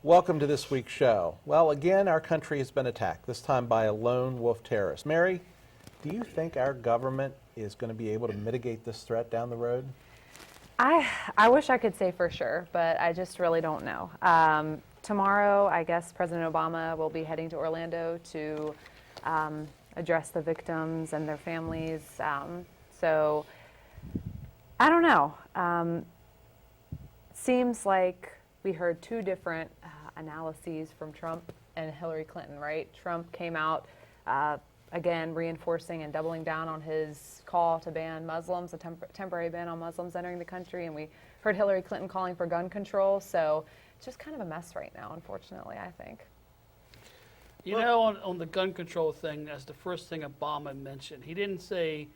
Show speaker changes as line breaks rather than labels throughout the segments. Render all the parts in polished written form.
Welcome to this week's show. Well, again, our country has been attacked, this time by a lone wolf terrorist. Mary, do you think our government is going to be able to mitigate this threat down the road?
I wish I could say for sure, but I just really don't know. Tomorrow, I guess President Obama will be heading to Orlando to address the victims and their families. So I don't know. Seems like we heard two different analyses from Trump and Hillary Clinton, right? Trump came out again reinforcing and doubling down on his call to ban Muslims, a temporary ban on Muslims entering the country, and we heard Hillary Clinton calling for gun control. So it's just kind of a mess right now, unfortunately, I think.
You know, on the gun control thing, that's the first thing Obama mentioned. He didn't say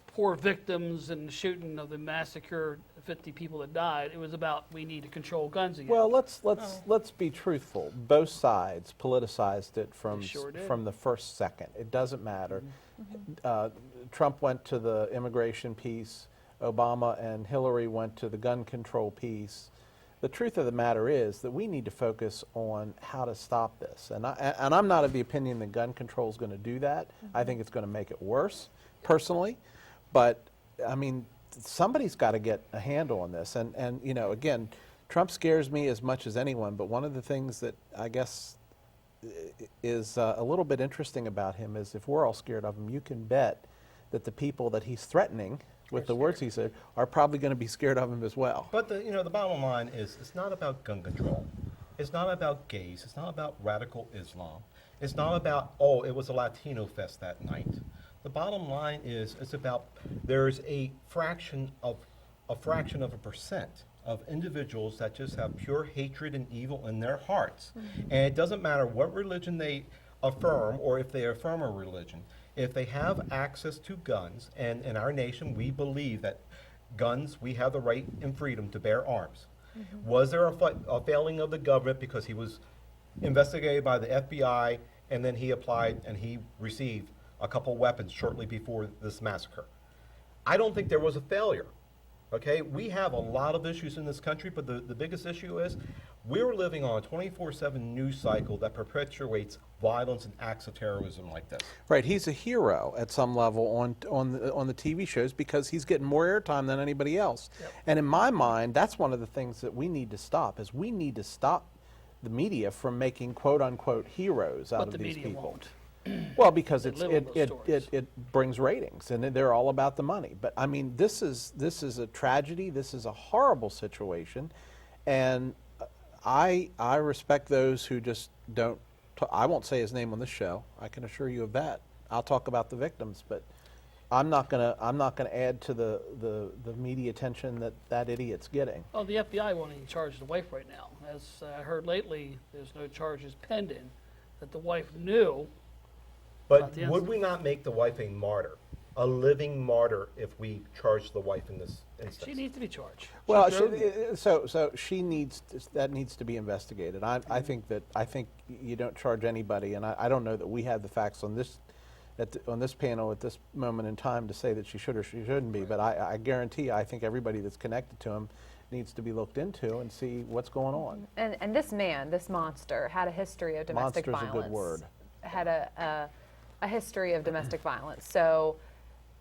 poor victims and the shooting of the massacre, 50 people that died. It was about we need to control guns again.
Well, let's be truthful. Both sides politicized it from the first second. It doesn't matter. Trump went to the immigration piece. Obama and Hillary went to the gun control piece. The truth of the matter is that we need to focus on how to stop this. And I'm not of the opinion that gun control is going to do that. I think it's going to make it worse, personally. But, I mean, somebody's got to get a handle on this. And you know, again, Trump scares me as much as anyone, but one of the things that I guess is a little bit interesting about him is if we're all scared of him, you can bet that the people that he's threatening with the words he said are probably going to be scared of him as well.
But the bottom line is it's not about gun control. It's not about gays. It's not about radical Islam. It's not about, oh, it was a Latino fest that night. The bottom line is it's about there's a fraction of a percent of individuals that just have pure hatred and evil in their hearts. And it doesn't matter what religion they affirm or if they affirm a religion. If they have access to guns, and in our nation we believe that guns, we have the right and freedom to bear arms. Was there a failing of the government because he was investigated by the FBI and then he applied and he received a couple weapons shortly before this massacre? I don't think there was a failure. Okay, we have a lot of issues in this country, but the biggest issue is we're living on a 24/7 news cycle that perpetuates violence and acts of terrorism like this.
Right, he's a hero at some level on the TV shows because he's getting more airtime than anybody else. Yep. And in my mind, that's one of the things that we need to stop. Is we need to stop the media from making quote unquote heroes out of these people.
Won't.
Well, because it brings ratings, and they're all about the money. But I mean, this is a tragedy. This is a horrible situation, and I respect those who just don't. I won't say his name on this show. I can assure you of that. I'll talk about the victims, but I'm not gonna add to the media attention that idiot's getting.
Well, the FBI won't even charge the wife right now. As I heard lately, there's no charges pending that the wife knew.
But would we not make the wife a martyr, a living martyr, if we charge the wife in this instance?
She needs to be charged.
Well, so she needs that needs to be investigated. I think you don't charge anybody, and I don't know that we have the facts on this on this panel at this moment in time to say that she should or she shouldn't be. But I guarantee, I think everybody that's connected to him needs to be looked into and see what's going on.
And this man, this monster, had a history of domestic violence.
Monster's a good word.
Had a history of domestic violence. So,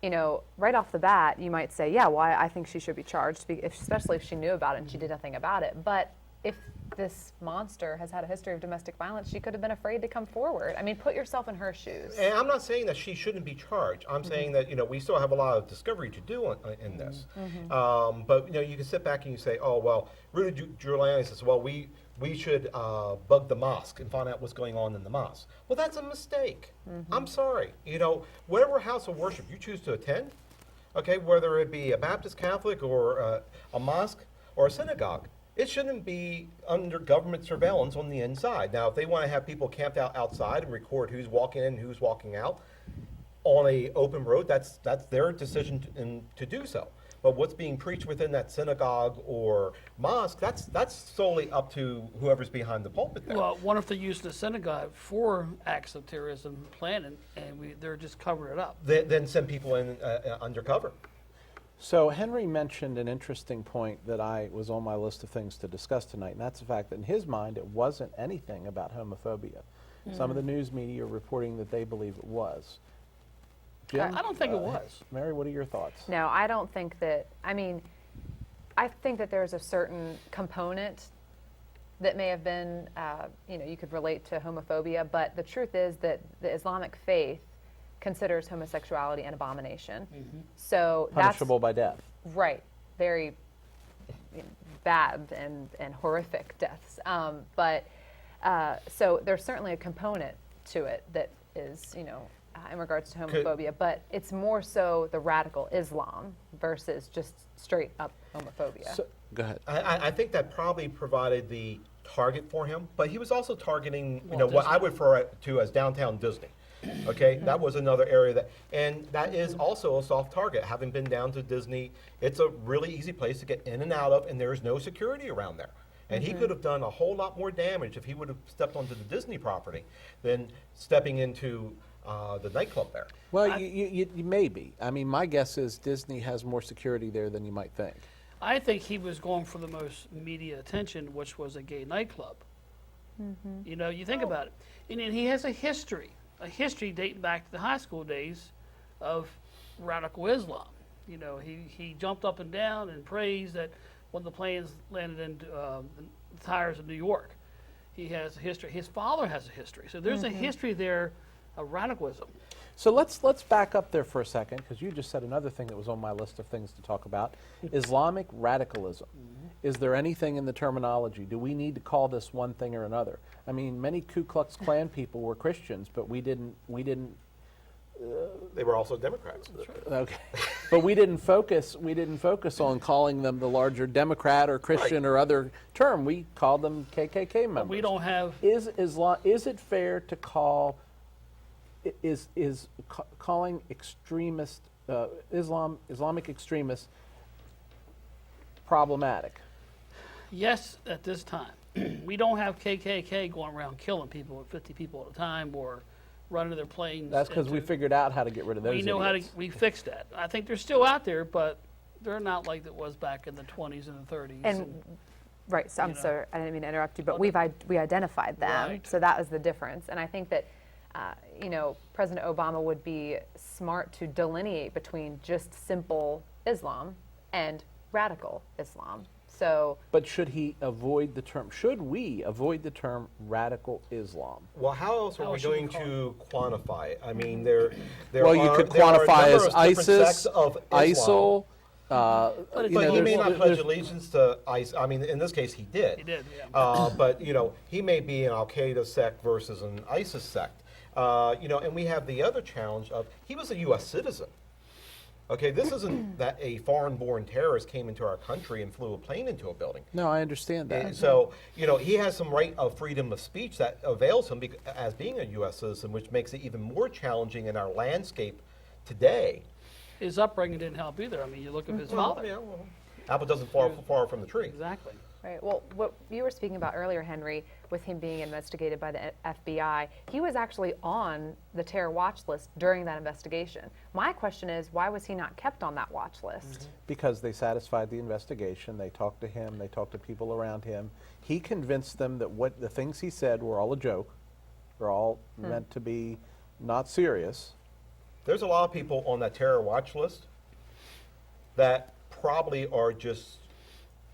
you know, right off the bat, you might say, yeah, well, I think she should be charged, especially if she knew about it and she did nothing about it. But if this monster has had a history of domestic violence, she could have been afraid to come forward. I mean, put yourself in her shoes.
And I'm not saying that she shouldn't be charged. I'm saying that, we still have a lot of discovery to do in this. But, you can sit back and you say, oh, well, Rudy Giuliani says, well, we should bug the mosque and find out what's going on in the mosque. Well, that's a mistake. I'm sorry. Whatever house of worship you choose to attend, okay, whether it be a Baptist, Catholic, or a mosque or a synagogue, it shouldn't be under government surveillance on the inside. Now, if they want to have people camped out outside and record who's walking in, who's walking out on a open road, that's their decision to do so. But what's being preached within that synagogue or mosque, that's solely up to whoever's behind the pulpit there.
Well, what if they're using the synagogue for acts of terrorism planning, and they're just covering it up?
Then send people in undercover.
So Henry mentioned an interesting point that was on my list of things to discuss tonight, and that's the fact that in his mind it wasn't anything about homophobia. Some of the news media are reporting that they believe it was. Jim?
I don't think it was.
Mary, what are your thoughts?
No, I don't think that, I mean, I think that there's a certain component that may have been, you could relate to homophobia, but the truth is that the Islamic faith considers homosexuality an abomination. So
Punishable by death.
right, very bad and horrific deaths. So there's certainly a component to it that is, in regards to homophobia, but it's more so the radical Islam versus just straight up homophobia.
So, go ahead.
I think that probably provided the target for him, but he was also targeting,
Walt
what I
Disney.
would refer to as downtown Disney. Okay, that was another area and that is also a soft target. Having been down to Disney, it's a really easy place to get in and out of, and there is no security around there. And he could have done a whole lot more damage if he would have stepped onto the Disney property than stepping into the nightclub there.
Well, you maybe. I mean, my guess is Disney has more security there than you might think.
I think he was going for the most media attention, which was a gay nightclub. You think about it. And he has a history dating back to the high school days of radical Islam. He jumped up and down and praised that when the planes landed in the tires of New York. He has a history. His father has a history. So there's a history there of radicalism.
So let's back up there for a second, because you just said another thing that was on my list of things to talk about: Islamic radicalism. Is there anything in the terminology? Do we need to call this one thing or another? I mean, many Ku Klux Klan people were Christians, but we didn't.
They were also Democrats.
Okay, but we didn't focus on calling them the larger Democrat or Christian or other term. We called them KKK members.
We don't have.
Is it fair to call? Calling extremist Islamic extremists problematic?
Yes, at this time. We don't have KKK going around killing people with 50 people at a time or running their planes.
That's because we figured out how to get rid of those.
We know
idiots.
we fixed that. I think they're still out there, but they're not like it was back in the 20s and the 30s.
And right, so I'm
know.
sorry, I didn't mean to interrupt you, but
Well,
we identified them,
Right.
so that was the difference. And I think that, President Obama would be smart to delineate between just simple Islam and radical Islam. So,
But should he avoid the term? Should we avoid the term radical Islam?
Well, how else are
How
we
should we
going
call
to quantify it? I mean, there
Well, you
are,
could
there are
quantify as
numerous different
ISIS,
sects of Islam.
ISIL.
But
But he
there's-
may not
there's-
pledge allegiance to ISIS. I mean, in this case, he did.
He did, yeah.
But he may be an Al Qaeda sect versus an ISIS sect. And we have the other challenge of he was a U.S. citizen. Okay, this isn't that a foreign-born terrorist came into our country and flew a plane into a building.
No, I understand that.
So, he has some right of freedom of speech that avails him as being a U.S. citizen, which makes it even more challenging in our landscape today.
His upbringing didn't help either. I mean, you look at his father.
Apple doesn't fall far from the tree.
Exactly.
right, well, what you were speaking about earlier, Henry, with him being investigated by the FBI, he was actually on the terror watch list during that investigation. My question is, why was he not kept on that watch list?
Because they satisfied the investigation. They talked to him. They talked to people around him. He convinced them that what the things he said were all a joke. Were all meant to be not serious.
There's a lot of people on that terror watch list that probably are just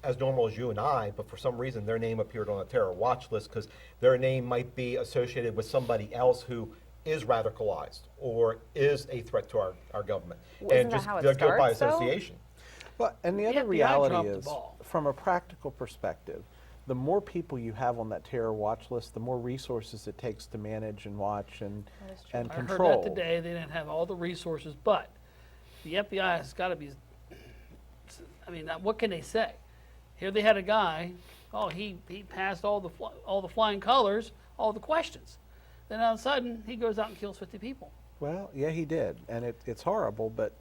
as normal as you and I, but for some reason their name appeared on a terror watch list because their name might be associated with somebody else who is radicalized or is a threat to our government.
Well, isn't that how it
they're guilty by
starts, though?
association.
Well, and the
The
other
FBI
reality
dropped the
is,
ball.
from a practical perspective, the more people you have on that terror watch list, the more resources it takes to manage and watch and
I
control.
heard that today. They didn't have all the resources, but the FBI has got to be. I mean, what can they say? Here they had a guy. Oh, he passed all the flying colors, all the questions. Then all of a sudden he goes out and kills 50 people.
Well, yeah, he did, and it's horrible, but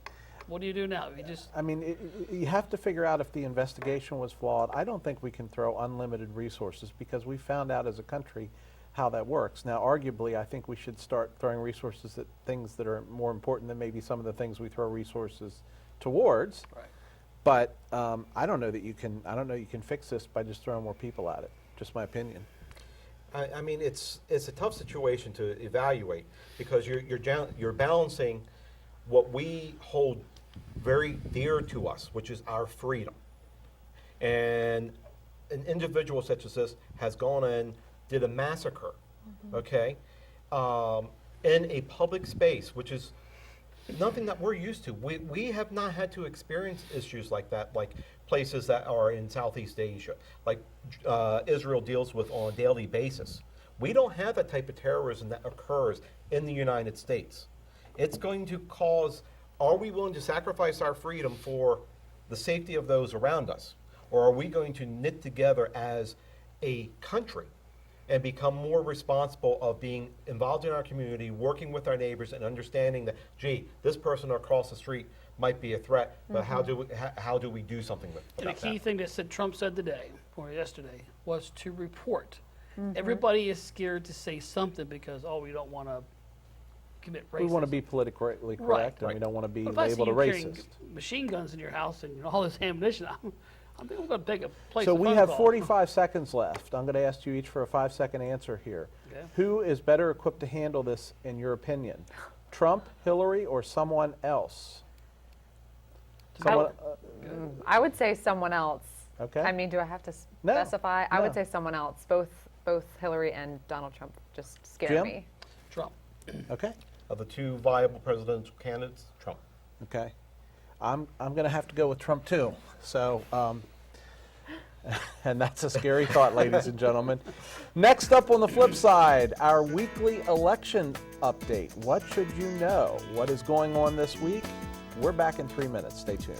What do you do now? You just
I mean, you have to figure out if the investigation was flawed. I don't think we can throw unlimited resources because we found out as a country how that works. Now, arguably, I think we should start throwing resources at things that are more important than maybe some of the things we throw resources towards.
right.
But I don't know that you can. I don't know you can fix this by just throwing more people at it. Just my opinion.
I mean, it's a tough situation to evaluate because you're balancing what we hold very dear to us, which is our freedom. And an individual such as this has gone and did a massacre, okay, in a public space, which is nothing that we're used to. We have not had to experience issues like that, like places that are in Southeast Asia, like Israel deals with on a daily basis. We don't have that type of terrorism that occurs in the United States. It's going to cause, are we willing to sacrifice our freedom for the safety of those around us? Or are we going to knit together as a country and become more responsible of being involved in our community, working with our neighbors, and understanding that, gee, this person across the street might be a threat, but how do we do something with
And the
about
key
that?
thing that Trump said today, or yesterday, was to report. Everybody is scared to say something because, oh, we don't want to commit racism.
We want to be politically correct, and we
right.
don't want to be
But if I see
labeled a
you carrying
racist.
machine guns in your house and all this ammunition, I think I'm going to take a place.
So
a
we
phone
have
call.
45 seconds left. I'm going to ask you each for a 5-second answer here.
Okay.
Who is better equipped to handle this, in your opinion? Trump, Hillary, or someone else? Someone,
I would say someone else.
Okay.
I mean, do I have to
No,
specify? I would
no.
say someone else. Both Hillary and Donald Trump just scare
Jim?
me.
Trump.
okay.
Of the two viable presidential candidates, Trump.
Okay. I'm going to have to go with Trump too. So, and that's a scary thought, ladies and gentlemen. Next up on the flip side, our weekly election update. What should you know? What is going on this week? We're back in 3 minutes. Stay tuned.